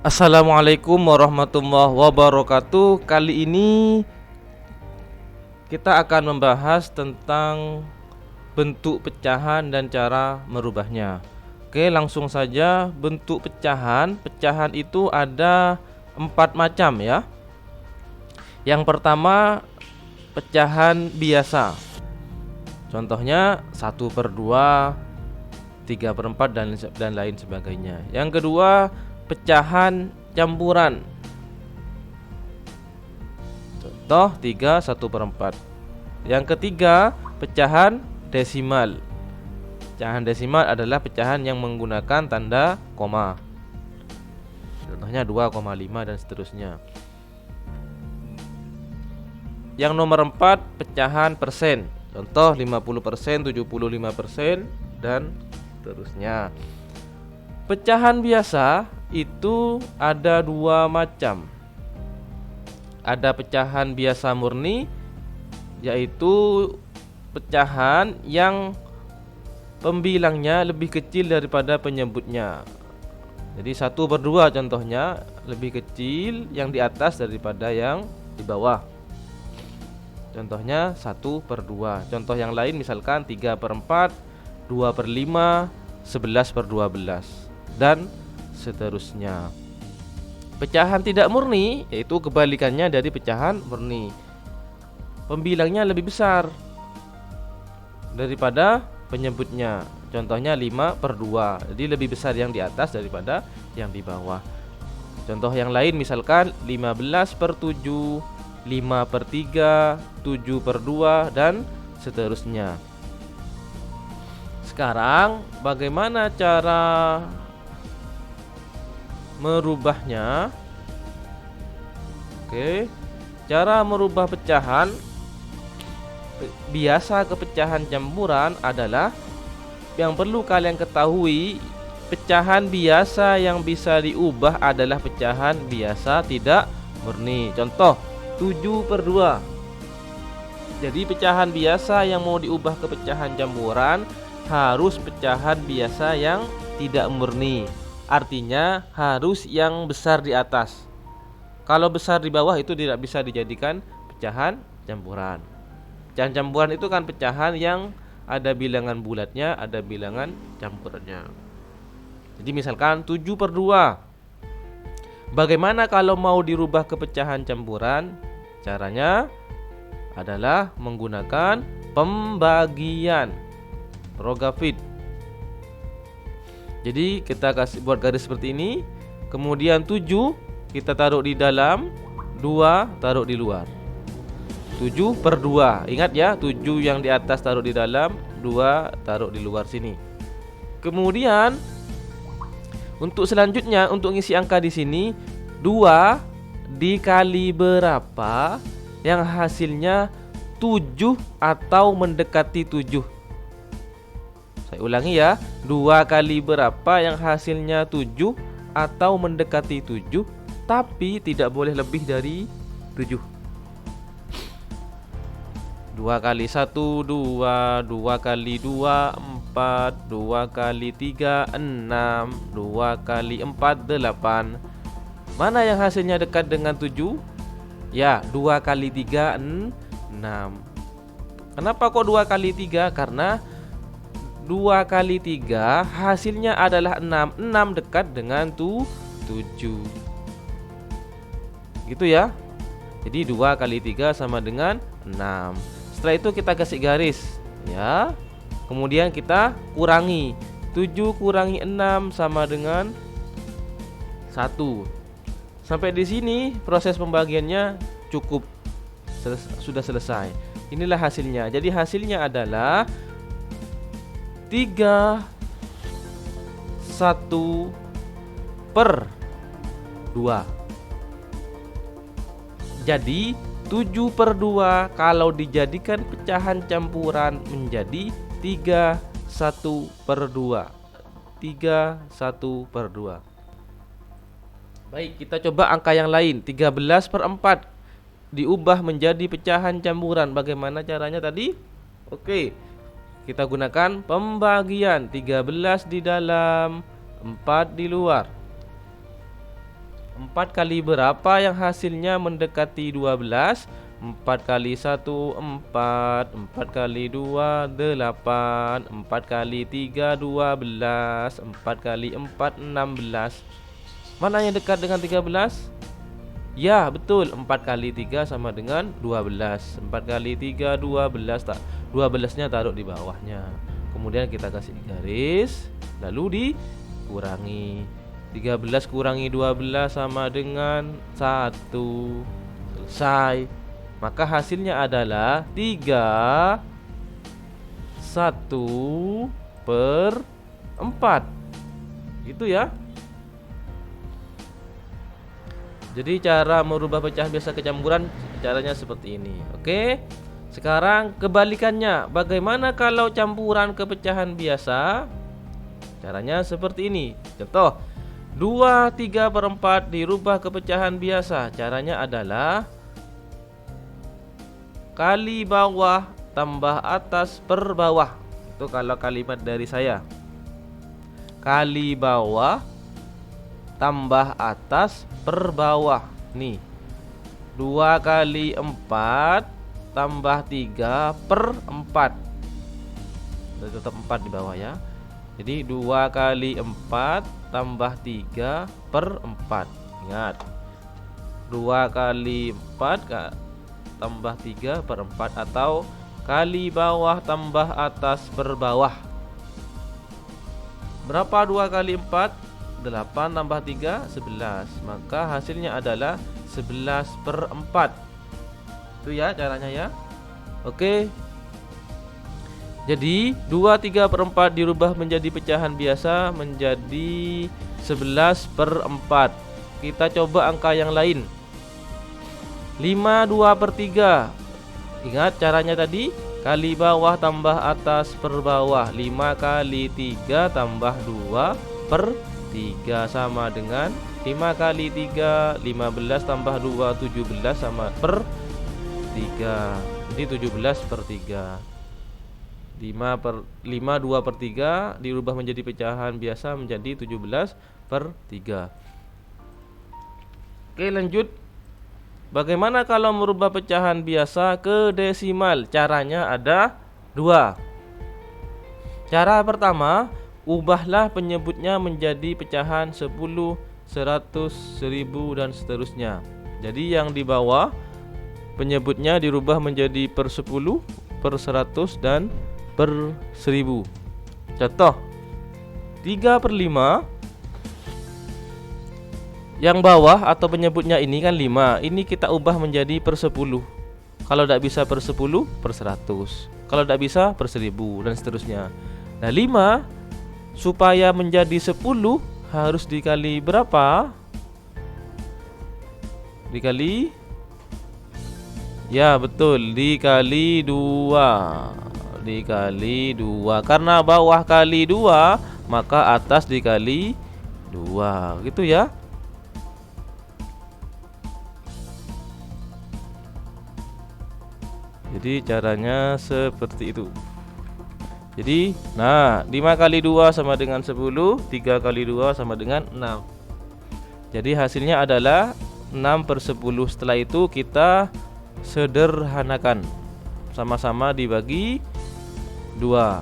Assalamualaikum warahmatullahi wabarakatuh. Kali ini kita akan membahas tentang bentuk pecahan dan cara merubahnya. Oke, langsung saja. Bentuk pecahan. Pecahan itu ada 4 macam ya. Yang pertama, pecahan biasa. Contohnya 1/2, 3/4 dan lain sebagainya. Yang kedua, pecahan campuran. Contoh 3 1/4. Yang ketiga, pecahan desimal. Pecahan desimal adalah pecahan yang menggunakan tanda koma. Contohnya 2,5 dan seterusnya. Yang nomor 4, pecahan persen. Contoh 50%, 75% dan seterusnya. Pecahan biasa itu ada 2 macam. Ada pecahan biasa murni, yaitu pecahan yang pembilangnya lebih kecil daripada penyebutnya. Jadi 1/2 contohnya lebih kecil yang di atas daripada yang di bawah. Contohnya 1/2. Contoh yang lain misalkan 3/4, 2/5, 11/12 dan seterusnya. Pecahan tidak murni yaitu kebalikannya dari pecahan murni. Pembilangnya lebih besar daripada penyebutnya. Contohnya 5/2. Jadi lebih besar yang di atas daripada yang di bawah. Contoh yang lain misalkan 15/7, 5/3, 7/2 dan seterusnya. Sekarang bagaimana cara merubahnya? Oke, cara merubah pecahan biasa ke pecahan campuran adalah yang perlu kalian ketahui. Pecahan biasa yang bisa diubah adalah pecahan biasa tidak murni. Contoh 7/2. Jadi pecahan biasa yang mau diubah ke pecahan campuran harus pecahan biasa yang tidak murni. Artinya harus yang besar di atas. Kalau besar di bawah itu tidak bisa dijadikan pecahan campuran. Pecahan campuran itu kan pecahan yang ada bilangan bulatnya, ada bilangan campurannya. Jadi misalkan 7/2. Bagaimana kalau mau dirubah ke pecahan campuran? Caranya adalah menggunakan pembagian Rogafid. Jadi kita kasih buat garis seperti ini. Kemudian 7 kita taruh di dalam, 2 taruh di luar. 7/2. Ingat ya, 7 yang di atas taruh di dalam, 2 taruh di luar sini. Kemudian untuk selanjutnya, untuk ngisi angka di sini, 2 dikali berapa yang hasilnya 7 atau mendekati 7. Saya ulangi ya, 2 kali berapa yang hasilnya 7 atau mendekati 7, tapi tidak boleh lebih dari 7. 2 kali 1, 2, 2 kali 2, 4, 2 kali 3, 6, 2 kali 4, 8. Mana yang hasilnya dekat dengan 7? Ya, 2 kali 3, 6. Kenapa kok 2 kali 3? Karena 2 kali 3 hasilnya adalah 6. 6 dekat dengan 7. Gitu ya. Jadi 2 kali 3 sama dengan 6. Setelah itu kita kasih garis ya. Kemudian kita kurangi. 7 kurangi 6 sama dengan 1. Sampai di sini proses pembagiannya cukup, sudah selesai. Inilah hasilnya. Jadi hasilnya adalah 3/1/2. Jadi 7/2 kalau dijadikan pecahan campuran menjadi 3/1/2. 3/1/2. Baik, kita coba angka yang lain. 13/4 diubah menjadi pecahan campuran. Bagaimana caranya tadi? Oke, kita gunakan pembagian. 13 di dalam, 4 di luar. 4 kali berapa yang hasilnya mendekati 12? 4 kali 1 4, 4 kali 2 8, 4 kali 3 12, 4 kali 4 16. Mana yang dekat dengan 13? Ya, betul. 4 kali 3 sama dengan 12. 4 kali 3 12, tak. 12-nya taruh di bawahnya. Kemudian kita kasih garis, lalu dikurangi. 13 kurangi 12 sama dengan 1. Selesai. Maka hasilnya adalah 3 1/4. Gitu ya. Jadi cara merubah pecahan biasa ke campuran caranya seperti ini. Oke. Sekarang kebalikannya. Bagaimana kalau campuran ke pecahan biasa? Caranya seperti ini. Contoh, 2/3/4 dirubah ke pecahan biasa. Caranya adalah kali bawah tambah atas per bawah. Itu kalau kalimat dari saya. Kali bawah tambah atas per bawah. Nih, 2 kali 4 tambah 3 per 4. Tetap 4 di bawah ya. Jadi 2 kali 4 tambah 3 per 4. Ingat, 2 kali 4 tambah 3 per 4, atau kali bawah tambah atas per bawah. Berapa 2 kali 4? 8 tambah 3 11. Maka hasilnya adalah 11/4. Itu ya caranya ya. Oke. Jadi 2/3/4 dirubah menjadi pecahan biasa menjadi 11/4. Kita coba angka yang lain. 5/2/3. Ingat caranya tadi, kali bawah tambah atas per bawah. 5 kali 3 tambah 2 per 3 sama dengan 5 kali 3 15 tambah 2 17 sama per 3. Jadi 17/3. 5/2/3 dirubah menjadi pecahan biasa menjadi 17/3. Oke, lanjut. Bagaimana kalau merubah pecahan biasa ke desimal? Caranya ada 2. Cara pertama, ubahlah penyebutnya menjadi pecahan 10, 100, 1000 dan seterusnya. Jadi yang di bawah penyebutnya dirubah menjadi per 10, per 100 dan per 1000. Contoh, 3/5. Yang bawah atau penyebutnya ini kan 5. Ini kita ubah menjadi per 10. Kalau tidak bisa per 10, per 100. Kalau tidak bisa per 1000 dan seterusnya. Nah, 5 supaya menjadi 10 harus dikali berapa? Dikali, ya betul, dikali 2. Dikali 2. Karena bawah kali 2, maka atas dikali 2. Gitu ya. Jadi caranya seperti itu. Jadi, nah, 5 kali 2 sama dengan 10, 3 kali 2 sama dengan 6. Jadi hasilnya adalah 6/10. Setelah itu kita sederhanakan. Sama-sama dibagi 2.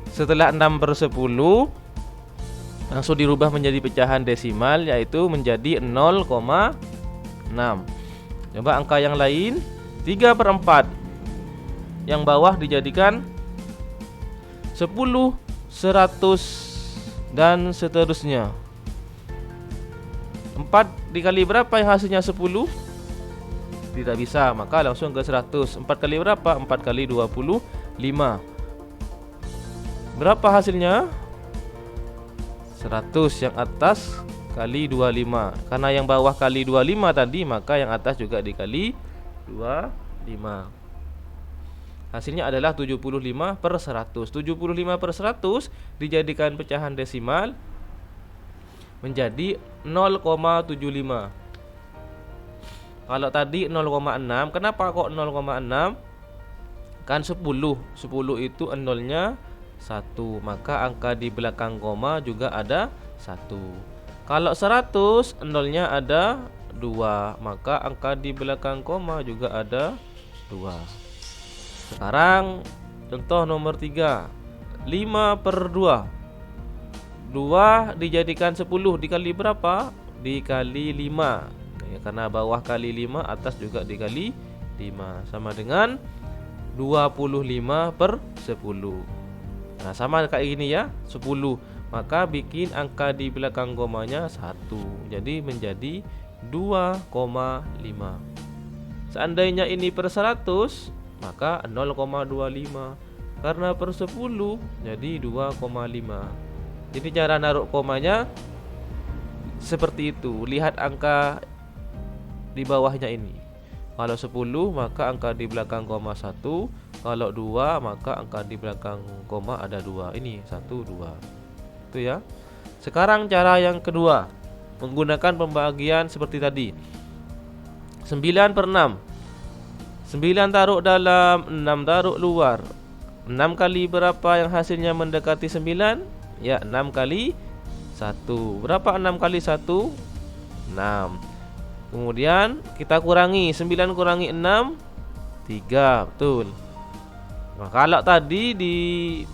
Setelah 6/10 langsung dirubah menjadi pecahan desimal, yaitu menjadi 0,6. Coba angka yang lain. 3/4. Yang bawah dijadikan 10, 100 dan seterusnya. 4 dikali berapa yang hasilnya 10? Tidak bisa, maka langsung ke 100. 4 kali berapa? 4 kali 25. Berapa hasilnya? 100. Yang atas kali 25. Karena yang bawah kali 25 tadi, maka yang atas juga dikali 25. Hasilnya adalah 75/100. 75/100 dijadikan pecahan desimal menjadi 0,75. Kalau tadi 0,6, kenapa kok 0,6? Kan 10. 10 itu nolnya 1, maka angka di belakang koma juga ada 1. Kalau 100 nolnya ada 2, maka angka di belakang koma juga ada 2. Sekarang contoh nomor 3, 5/2. 2 dijadikan 10 dikali berapa? Dikali 5 ya, karena bawah kali 5, atas juga dikali 5, sama dengan 25/10. Nah sama kayak gini ya, 10. Maka bikin angka di belakang komanya 1, jadi menjadi 2,5. Seandainya ini per 100, maka 0,25. Karena per 10 jadi 2,5. Jadi cara naruh komanya seperti itu. Lihat angka di bawahnya ini. Kalau 10 maka angka di belakang koma 1. Kalau 2 maka angka di belakang koma ada 2. Ini 1, 2. Itu ya. Sekarang cara yang kedua, menggunakan pembagian seperti tadi. 9/6. 9 taruh dalam, 6 taruh luar. 6 kali berapa yang hasilnya mendekati 9? Ya, 6 kali 1. Berapa 6 kali 1? 6. Kemudian kita kurangi, 9 kurangi 6, 3. Betul. Nah, kalau tadi di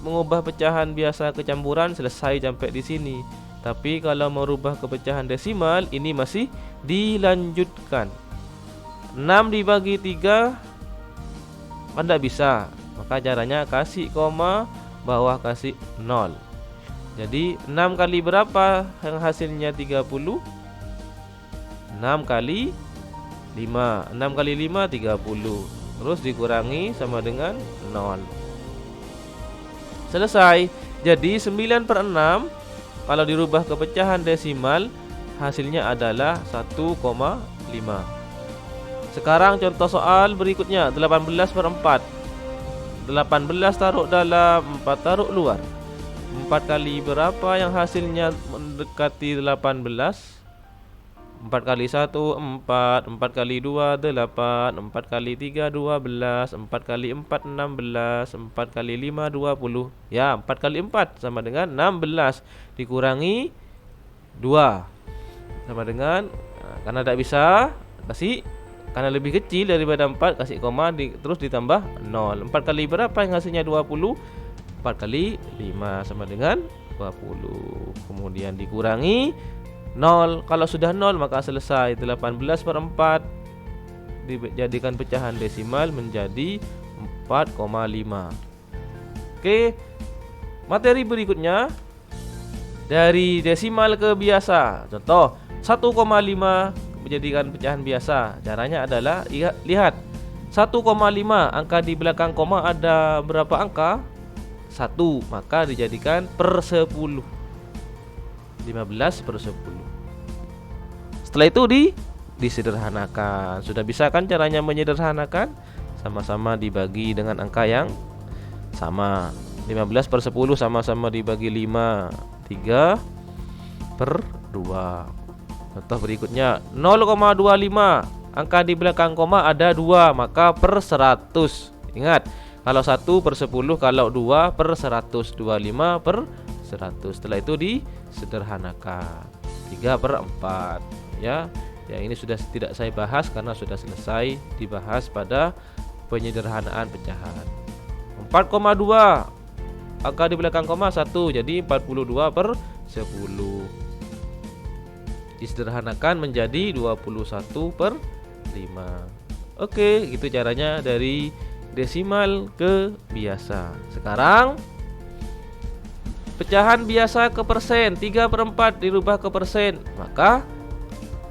mengubah pecahan biasa ke campuran selesai sampai di sini. Tapi kalau merubah ke pecahan desimal, ini masih dilanjutkan. 6 dibagi 3 kan tidak bisa. Maka caranya kasih koma, bawah kasih 0. Jadi 6 kali berapa yang hasilnya 30? 6 kali 5. 6 kali 5 30. Terus dikurangi sama dengan 0. Selesai. Jadi 9/6 kalau dirubah ke pecahan desimal hasilnya adalah 1,5. Sekarang contoh soal berikutnya, 18/4. 18 taruh dalam, 4 taruh luar. 4 kali berapa yang hasilnya mendekati 18? 4 kali 1 4, 4 kali 2 8, 4 kali 3 12, 4 kali 4 16, 4 kali 5 20. Ya, 4 kali 4 sama dengan 16 dikurangi 2 sama dengan, karena tidak bisa kasih, karena lebih kecil daripada 4 kasih koma terus ditambah 0. 4 kali berapa yang hasilnya 20? 4 kali 5 sama dengan 20. Kemudian dikurangi 0. Kalau sudah 0 maka selesai. 18/4 dijadikan pecahan desimal menjadi 4,5. Oke. Materi berikutnya dari desimal ke biasa. Contoh 1,5 menjadikan pecahan biasa. Caranya adalah lihat 1,5 angka di belakang koma ada berapa angka? 1, maka dijadikan per 10. 15/10. Setelah itu disederhanakan. Sudah bisa kan caranya menyederhanakan? Sama-sama dibagi dengan angka yang sama. 15/10 sama-sama dibagi 5, 3/2. Contoh berikutnya 0,25 angka di belakang koma ada 2, maka per 100. Ingat, kalau 1/10, kalau 2/100, 25/100. Setelah itu disederhanakan 3/4 ya. Yang ini sudah tidak saya bahas karena sudah selesai dibahas pada penyederhanaan pecahan. 4,2 angka di belakang koma 1, jadi 42/10. Disederhanakan menjadi 21/5. Oke, itu caranya dari desimal ke biasa. Sekarang pecahan biasa ke persen, 3/4 dirubah ke persen. Maka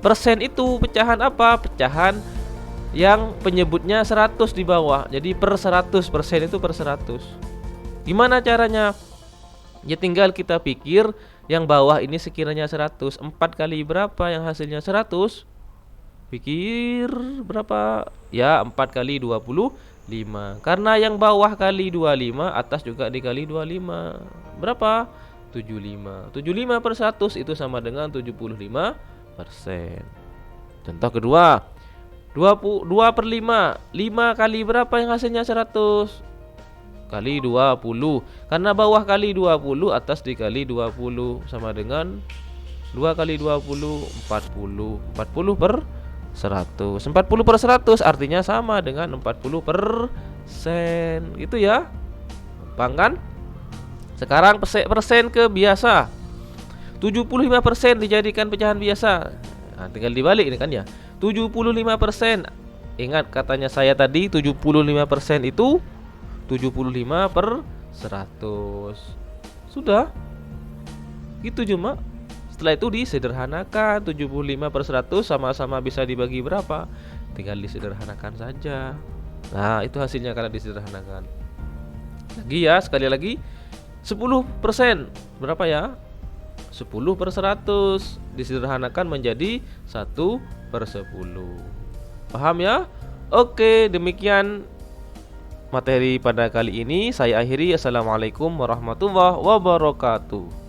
persen itu pecahan apa? Pecahan yang penyebutnya 100 di bawah. Jadi per 100, persen itu per 100. Gimana caranya? Ya tinggal kita pikir yang bawah ini sekiranya 100, 4 kali berapa yang hasilnya 100? Pikir berapa? Ya 4 kali 25. Karena yang bawah kali 25, atas juga dikali 25. Berapa? 75. 75/100 itu sama dengan 75%. Contoh kedua, 2/5. 5 kali berapa yang hasilnya 100? Kali 20. Karena bawah kali 20, atas dikali 20 sama dengan 2 kali 20 40. 40 per 100. 40 per 100 artinya sama dengan 40%. Gitu ya. Gampang kan? Sekarang persen ke biasa. 75% dijadikan pecahan biasa. Nah, tinggal dibalik ini kan ya. 75%. Ingat katanya saya tadi 75% itu 75 per 100. Sudah. Gitu cuma. Setelah itu disederhanakan. 75 per 100 sama-sama bisa dibagi berapa? Tinggal disederhanakan saja. Nah, itu hasilnya karena disederhanakan. Lagi ya, sekali lagi 10% berapa ya? 10 per 100 disederhanakan menjadi 1 per 10. Paham ya? Oke, demikian materi pada kali ini. Saya akhiri. Assalamualaikum warahmatullahi wabarakatuh.